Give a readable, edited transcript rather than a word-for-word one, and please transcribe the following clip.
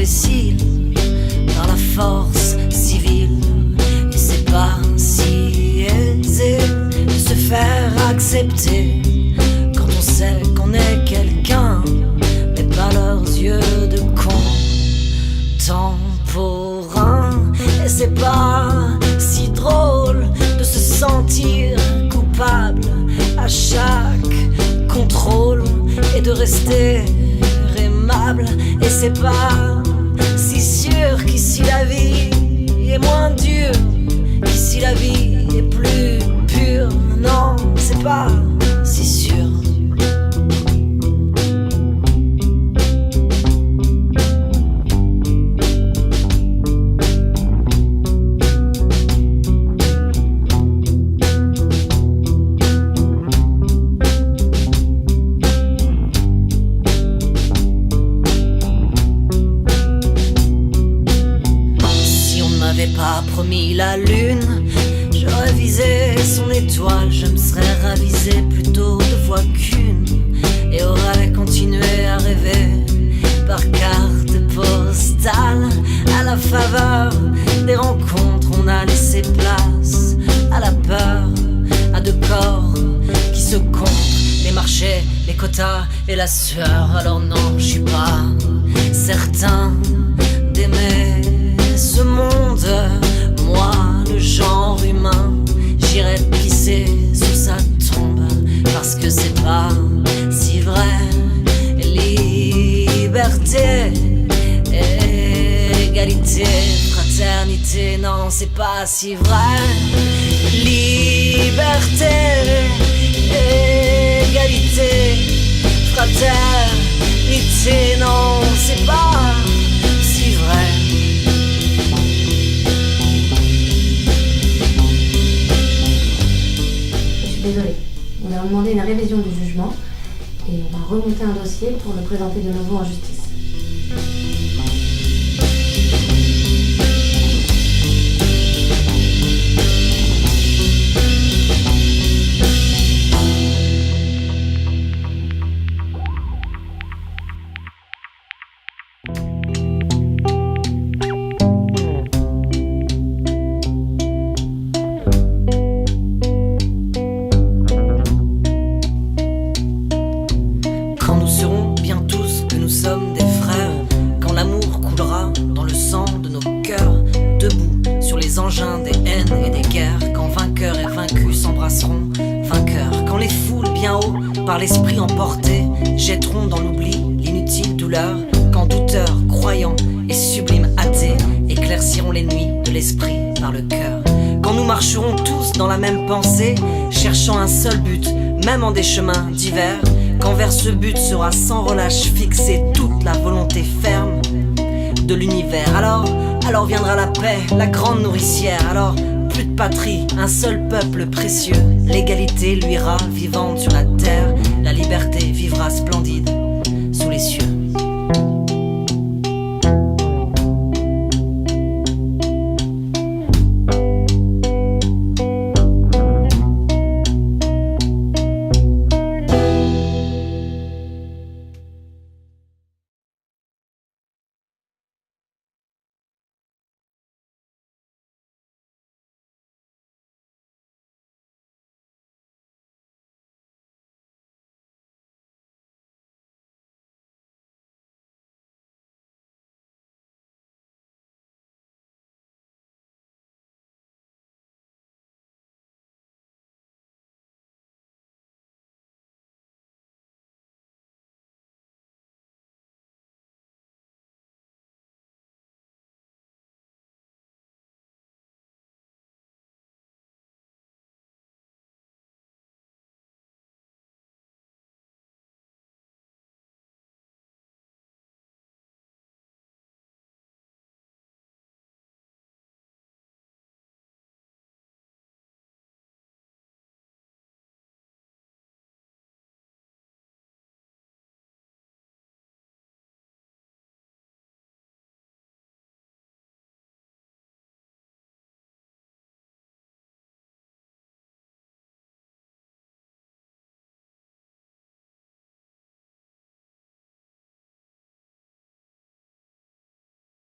imbécile par la force civile. Et c'est pas si aisé de se faire accepter quand on sait qu'on est quelqu'un, mais pas leurs yeux de contemporain. Et c'est pas si drôle de se sentir coupable à chaque contrôle et de rester aimable. Et c'est pas si sûr qu'ici la vie est moins dure, qu'ici la vie est plus pure. Non, c'est pas si sûr. Pas promis la lune, j'aurais visé son étoile. Je me serais ravisé plutôt de fois qu'une et aurais continué à rêver par carte postale. À la faveur des rencontres, on a laissé place à la peur, à deux corps qui se comptent, les marchés, les quotas et la sueur. Alors non, je suis pas certain d'aimer ce monde, moi le genre humain, j'irai pisser sous sa tombe, parce que c'est pas si vrai. Liberté, égalité, fraternité, non c'est pas si vrai. Liberté, égalité, fraternité, non c'est pas si vrai. Désolé, on a demandé une révision du jugement et on va remonter un dossier pour le présenter de nouveau en justice. Des frères, quand l'amour coulera dans le sang de nos cœurs, debout sur les engins des haines et des guerres, quand vainqueurs et vaincus s'embrasseront, vainqueurs, quand les foules bien haut par l'esprit emportés jetteront dans l'oubli l'inutile douleur, quand douteurs, croyants et sublimes athées éclairciront les nuits de l'esprit par le cœur, quand nous marcherons tous dans la même pensée, cherchant un seul but, même en des chemins divers, quand vers ce but sera sans relâche fixée toute la volonté ferme de l'univers. Alors viendra la paix, la grande nourricière. Alors plus de patrie, un seul peuple précieux. L'égalité luira vivante sur la terre. La liberté vivra splendide